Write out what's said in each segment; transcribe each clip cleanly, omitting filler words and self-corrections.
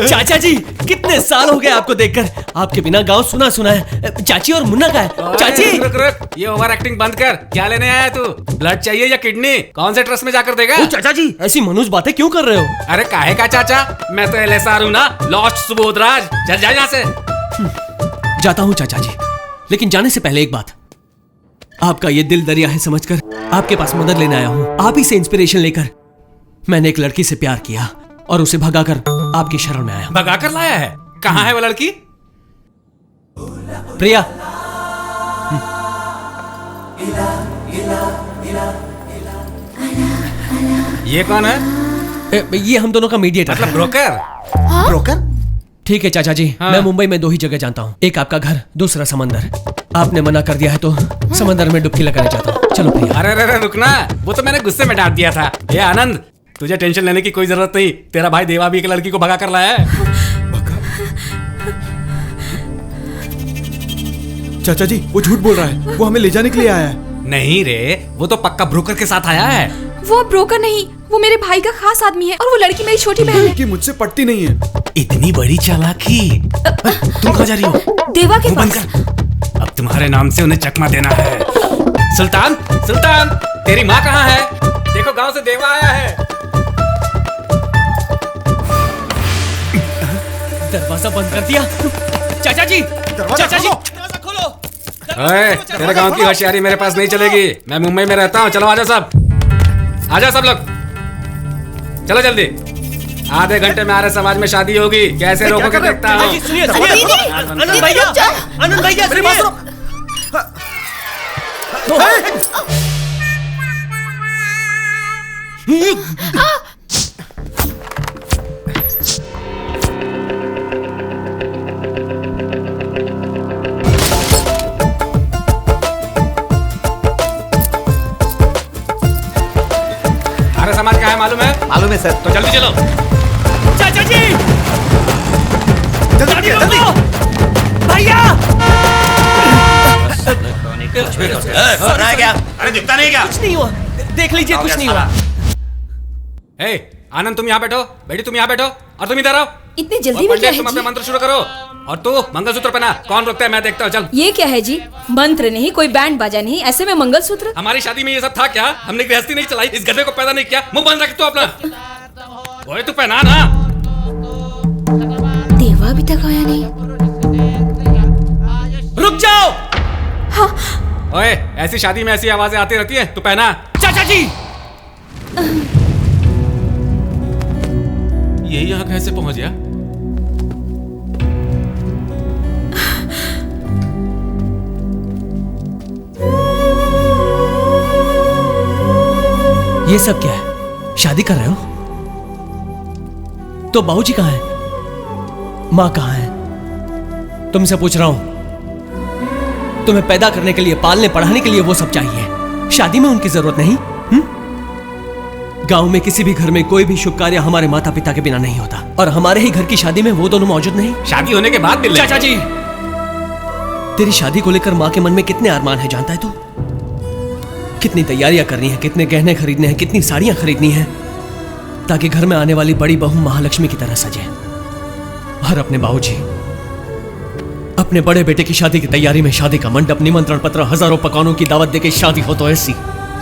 चाचा जी, कितने साल हो गए आपको देखकर। आपके बिना गांव सुना सुना है। चाची और मुन्ना का है। चाची रुक रुक, ये ओवर एक्टिंग बंद कर। क्या लेने आया तू? ब्लड चाहिए या किडनी? कौन से ट्रस्ट में जाकर देगा? चाचा जी, ऐसी मनुष्य बातें क्यों कर रहे हो? अरे काहे का चाचा, मैं तो LSR हूँ ना, लॉस्ट सुबोधराज। चल जा यहाँ से। जाता हूँ चाचा जी, लेकिन जाने से पहले एक बात। आपका ये दिल दरिया है समझकर आपके पास मदद लेने आया हूँ। आप ही से इंस्पिरेशन लेकर मैंने एक लड़की से प्यार किया और उसे भगाकर आपकी शरण में आया। भगा कर लाया है? कहाँ है वो लड़की? प्रिया। ये कौन है? ये हम दोनों का मीडिएटर मतलब है। ब्रोकर? ब्रोकर? ठीक है चाचा जी, हाँ। मैं मुंबई में 2 ही जगह जानता हूँ, एक आपका घर, दूसरा समंदर। आपने मना कर दिया है तो समंदर में डुबकी लगाने चाहता हूँ। चलो प्रिया। अरे अरे रुकना, वो तो मैंने गुस्से में डांट दिया था। ये आनंद, तुझे टेंशन लेने की कोई जरूरत नहीं। तेरा भाई देवा भी एक लड़की को भगा कर लाया है। चाचा जी, वो झूठ बोल रहा है। वो हमें ले जाने के लिए आया है। नहीं रे, वो तो पक्का ब्रोकर के साथ आया है। वो ब्रोकर नहीं, वो मेरे भाई का खास आदमी है और वो लड़की मेरी छोटी बहन है। लड़की मुझसे पटती नहीं है। इतनी बड़ी चालाकी। तुम कहाँ जा रही हो? देवा के मुंह बंद पास। कर। अब तुम्हारे नाम से उन्हें चकमा देना है। सुल्तान, सुल्तान, तेरी माँ कहाँ है? देखो गांव से देवा आया है। दरवाजा बंद कर दिया। चाचा जी, चाचा जी, दरवाजा खोलो। ओए, तेरे गांव की होशियारी मेरे पास नहीं चलेगी। मैं मुंबई में रहता हूँ। चलो आजा सब, आजा सब लोग, चलो जल्दी। आधे घंटे में आर्य समाज में शादी होगी। कैसे रोकोगे देखता हूँ। सुनिए, आनंद भैया, आनंद भैया सुनिए। आर्य समाज क्या है मालूम है? मालूम है सर। तो जल्दी चलो। चाचा जी, जल्दी जल्दी भैया। अरे दिखता नहीं क्या? कुछ नहीं हुआ, देख लीजिए, कुछ नहीं हुआ। हे आनंद, तुम यहाँ बैठो। बेटी तुम यहाँ बैठो और तुम इधर आओ। इतनी जल्दी में क्या है तुम अपने जी? मंत्र शुरू करो। और तू मंगलसूत्र पहना। कौन रोकता है? मैं देखता हूँ। चल। ये क्या है जी? मंत्र नहीं, कोई बैंड बाजा नहीं, ऐसे में मंगलसूत्र? हमारी शादी में ये सब था क्या? हमने गृहस्थी नहीं चलाई, इस गधे को पैदा नहीं किया। मुंह बंद रख तू अपना। ओए तू पहना ना। देवा अभी तक आया नहीं। रुक जाओ। हाँ। ओए, ऐसी शादी में ऐसी आवाजें आती रहती है। तू पहना। चाचा जी, ये यहाँ कैसे पहुंच गया? ये सब क्या है? शादी कर रहे हो? तो बाबूजी कहाँ है? माँ कहाँ है? तुमसे पूछ रहा हूं। तुम्हें पैदा करने के लिए, पालने पढ़ाने के लिए वो सब चाहिए। शादी में उनकी जरूरत नहीं। गांव में किसी भी घर में कोई भी शुभ कार्य हमारे माता पिता के बिना नहीं होता, और हमारे ही घर की शादी में वो दोनों मौजूद नहीं। शादी होने के बाद मिल चाचा जी, तेरी शादी को लेकर माँ के मन में कितने अरमान है जानता है तू? कितनी तैयारियां करनी है, कितने गहने खरीदने हैं, कितनी साड़ियां खरीदनी है, ताकि घर में आने वाली बड़ी बहू महालक्ष्मी की तरह सजे। और अपने बाबूजी, अपने बड़े बेटे की शादी की तैयारी में शादी का मंडप, निमंत्रण पत्र, हजारों पकवानों की दावत देके शादी हो तो ऐसी,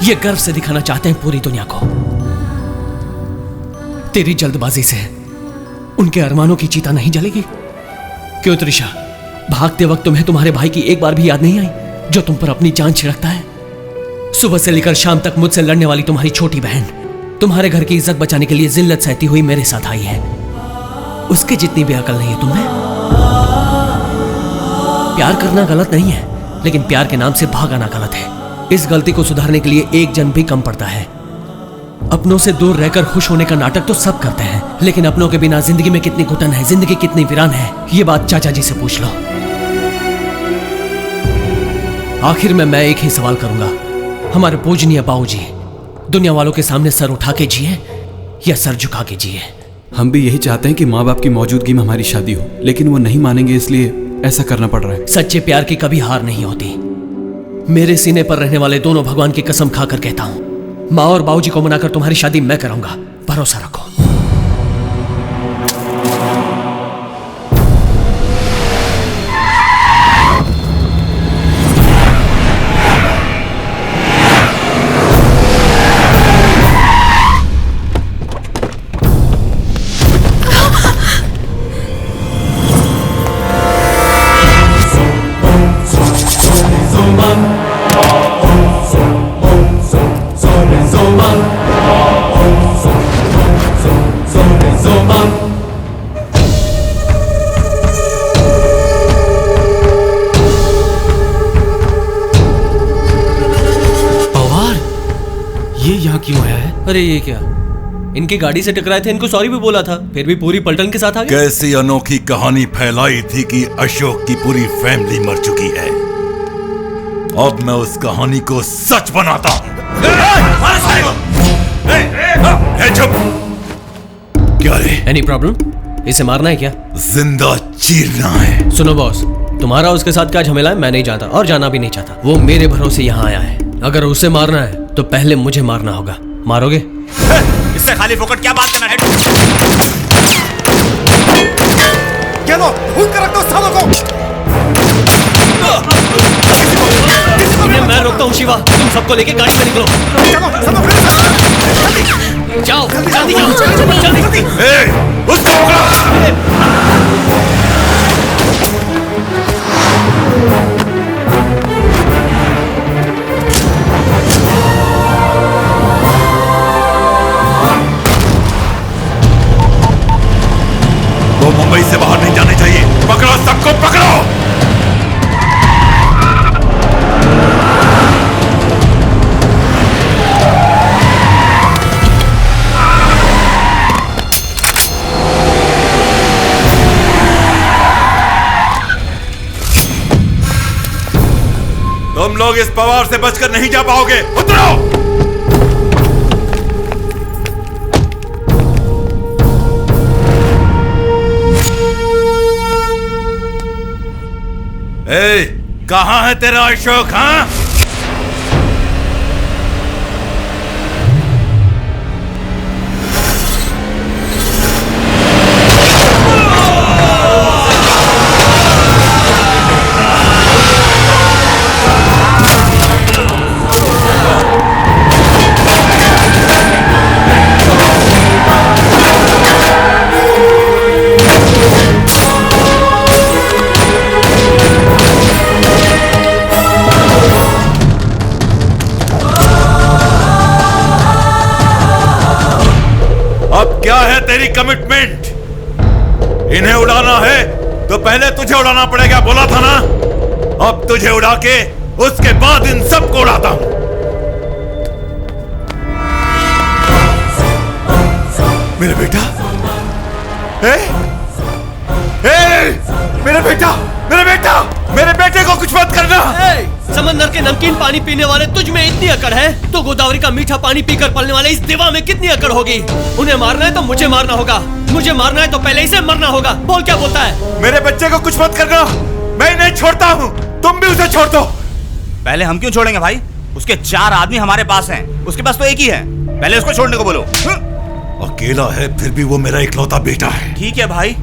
ये गर्व से दिखाना चाहते हैं पूरी दुनिया को। तेरी जल्दबाजी से उनके अरमानों की चिता नहीं जलेगी? क्यों त्रिशा, भागते वक्त तुम्हें तुम्हारे भाई की एक बार भी याद नहीं आई, जो तुम पर अपनी जान छिड़कता है? सुबह से लेकर शाम तक मुझसे लड़ने वाली तुम्हारी छोटी बहन तुम्हारे घर की इज्जत बचाने के लिए जिल्लत सहती हुई मेरे साथ आई है। उसके जितनी भी अकल नहीं है तुमने। प्यार करना गलत नहीं है, लेकिन प्यार के नाम से भागाना गलत है। इस गलती को सुधारने के लिए एक जन भी कम पड़ता है। अपनों से दूर रहकर खुश होने का नाटक तो सब करते हैं, लेकिन अपनों के बिना जिंदगी में कितनी घुटन है, जिंदगी कितनी वीरान है, ये बात चाचा जी से पूछ लो। आखिर में मैं एक ही सवाल करूंगा, हमारे पूजनीय बाबूजी दुनिया वालों के सामने सर उठा के जिए या सर झुका के जिए? हम भी यही चाहते हैं कि माँ बाप की मौजूदगी में हमारी शादी हो, लेकिन वो नहीं मानेंगे, इसलिए ऐसा करना पड़ रहा है। सच्चे प्यार की कभी हार नहीं होती। मेरे सीने पर रहने वाले दोनों भगवान की कसम खाकर कहता हूं, माँ और बाबूजी को मनाकर तुम्हारी शादी मैं कराऊंगा। भरोसा रखो। अरे ये क्या, इनकी गाड़ी से टकराए थे, इनको सॉरी भी बोला था, फिर भी पूरी पलटन के साथ आ गए। कैसी अनोखी कहानी फैलाई थी कि अशोक की पूरी फैमिली मर चुकी है। अब मैं उस कहानी को सच बनाता हूँ। चुप! क्या रे? Any problem? इसे मारना है क्या? जिंदा चीरना है। सुनो बॉस, तुम्हारा उसके साथ क्या झमेला है मैं नहीं जानता और जाना भी नहीं चाहता। वो मेरे भरोसे यहाँ आया है। अगर उसे मारना है तो पहले मुझे मारना होगा। मारोगे? इससे खाली फोकट क्या बात करना है? क्या लो? भूल कर रख दो सालों को। इन्हें मैं रोकता हूँ शिवा, तुम सबको लेके गाड़ी में निकलो। जाओ जल्दी जाओ, जल्दी। उसको पकड़ो। वो मुंबई से बाहर नहीं जाने चाहिए। पकड़ो, सबको पकड़ो। तुम लोग इस पवार से बचकर नहीं जा पाओगे। उतरो। कहां है तेरा अशोक? हाँ, क्या है तेरी कमिटमेंट? इन्हें उड़ाना है तो पहले तुझे उड़ाना पड़ेगा, बोला था ना। अब तुझे उड़ा के उसके बाद इन सबको उड़ाता हूं। मेरा बेटा, मेरा बेटा, मेरा बेटा, मेरे बेटे को कुछ मत करना। समंदर के नमकीन पानी पीने वाले तुझ में इतनी अकड़ है तो गोदावरी का मीठा पानी पीकर पलने वाले इस देवा में कितनी अकड़ होगी? उन्हें मारना है तो मुझे मारना होगा, मुझे मारना है तो पहले इसे मरना होगा। बोल क्या बोलता है? मेरे बच्चे को कुछ मत करना, मैं नहीं छोड़ता हूँ, तुम भी उसे छोड़ दो। पहले हम क्यों छोड़ेंगे भाई? उसके 4 आदमी हमारे पास हैं, उसके पास तो एक ही है। पहले उसको छोड़ने को बोलो। अकेला है फिर भी वो मेरा इकलौता बेटा है। ठीक है भाई,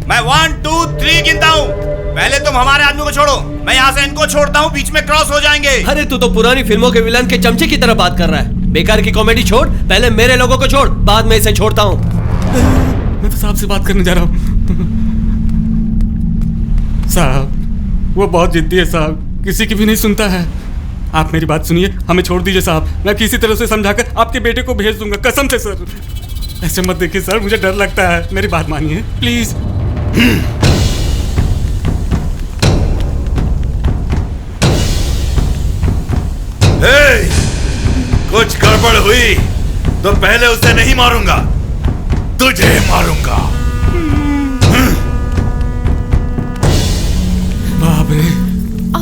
मैं 1 2 3 गिनता हूँ। पहले तुम हमारे आदमी को छोड़ो, मैं यहाँ से इनको छोड़ता हूँ, बीच में क्रॉस हो जाएंगे। अरे तू तो पुरानी फिल्मों के विलन के चमचे की तरह बात कर रहा है। बेकार की कॉमेडी छोड़, पहले मेरे लोगों को छोड़, बाद में इसे छोड़ता हूँ। मैं तो साहब से बात करने जा रहा हूँ। साहब वो बहुत जिद्दी है साहब, किसी की भी नहीं सुनता है। आप मेरी बात सुनिए, हमें छोड़ दीजिए साहब। मैं किसी तरह से समझाकर आपके बेटे को भेज दूंगा, कसम से सर। ऐसे मत देखिए सर, मुझे डर लगता है, मेरी बात मानिए प्लीज। कुछ गड़बड़ हुई तो पहले उसे नहीं मारूंगा, तुझे मारूंगा। बाप रे,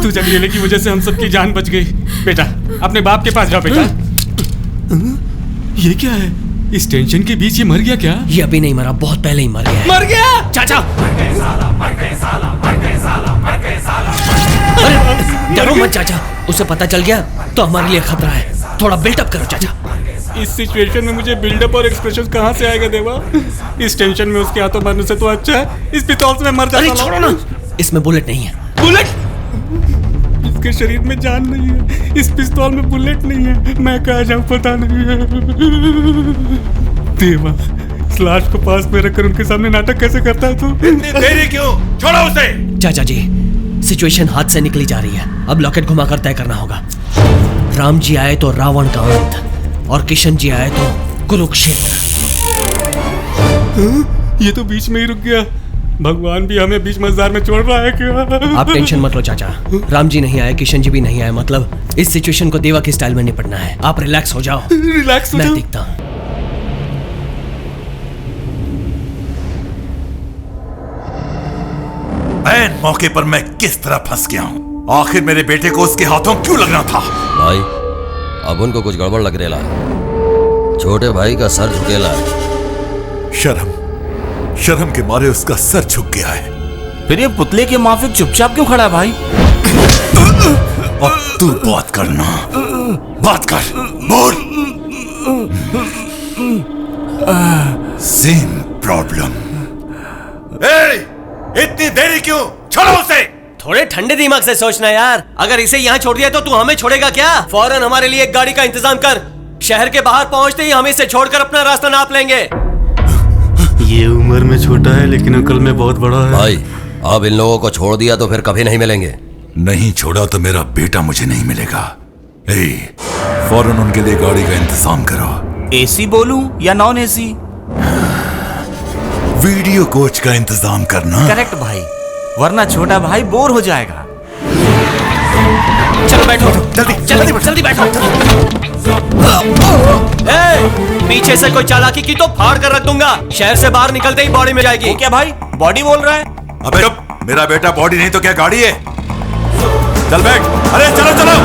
तू जंगले की वजह से हम सबकी जान बच गई। बेटा अपने बाप के पास जाओ बेटा। ये क्या है? इस टेंशन के बीच ये मर गया क्या? ये अभी नहीं मरा, बहुत पहले ही मर गया है। मर गया चाचा, अरे डरो मत चाचा, उसे पता चल गया तो हमारे लिए खतरा है। थोड़ा बिल्डअप करो चाचा। इस सिचुएशन में मुझे बिल्डअप और एक्सप्रेशन कहाँ से आएगा देवा? इस टेंशन में उसके हाथों मरने से तो अच्छा है इस पिस्तौल से मैं मर जाता। अरे छोड़ो ना, इसमें बुलेट नहीं है। बुलेट? इसके शरीर में जान नहीं है, इस पिस्तौल में बुलेट नहीं है। मैं कहाँ जाऊँ पता नहीं है। देवा, इस लाश को पास में रखकर उनके सामने नाटक कैसे करता है तू? इतनी देरी क्यों? छोड़ो उसे। चाचा जी, सिचुएशन हाथ से निकली जा रही है, अब लॉकेट घुमाकर तय करना होगा। राम जी आए तो रावण का अंत और किशन जी आए तो कुरुक्षेत्र। ये तो बीच में ही रुक गया। भगवान भी हमें बीच मजार में छोड़ रहा है क्या? आप टेंशन मत लो चाचा, राम जी नहीं आए, किशन जी भी नहीं आए, मतलब इस सिचुएशन को देवा के स्टाइल में निपटना है। आप रिलैक्स हो जाओ, रिलैक्स हो मैं जाओ। दिखता हूँ। ऐन मौके पर मैं किस तरह फंस गया हूँ। आखिर मेरे बेटे को उसके हाथों क्यों लगना था? भाई अब उनको कुछ गड़बड़ लग रेला है, छोटे भाई का सर झुकेला है। शर्म के मारे उसका सर झुक गया है। फिर ये पुतले के माफिक चुपचाप क्यों खड़ा है भाई? अब तू बात करना, बात कर, बोल। Same problem. इतनी देरी क्यों? छोड़ो उसे। थोड़े ठंडे दिमाग से सोचना यार, अगर इसे यहाँ छोड़ दिया तो तू हमें छोड़ेगा क्या? फौरन हमारे लिए एक गाड़ी का इंतजाम कर, शहर के बाहर पहुंचते ही हम इसे छोड़कर अपना रास्ता नाप लेंगे। ये उम्र में छोटा है लेकिन अकल में बहुत बड़ा है। भाई अब इन लोगों को छोड़ दिया तो फिर कभी नहीं मिलेंगे। नहीं छोड़ा तो मेरा बेटा मुझे नहीं मिलेगा। फौरन उनके लिए गाड़ी का इंतजाम करो। एसी बोलूं या नॉन एसी? वीडियो कोच का इंतजाम करना। करेक्ट भाई, वरना छोटा भाई बोर हो जाएगा। चलो बैठो, जल्दी जल्दी बैठो। पीछे से कोई चालाकी की तो फाड़ कर रख दूंगा। शहर से बाहर निकलते ही बॉडी में जाएगी। वो क्या भाई, बॉडी बोल रहा है? अबे चुप, मेरा बेटा बॉडी नहीं तो क्या गाड़ी है? चल बैठ। अरे चलो चलो।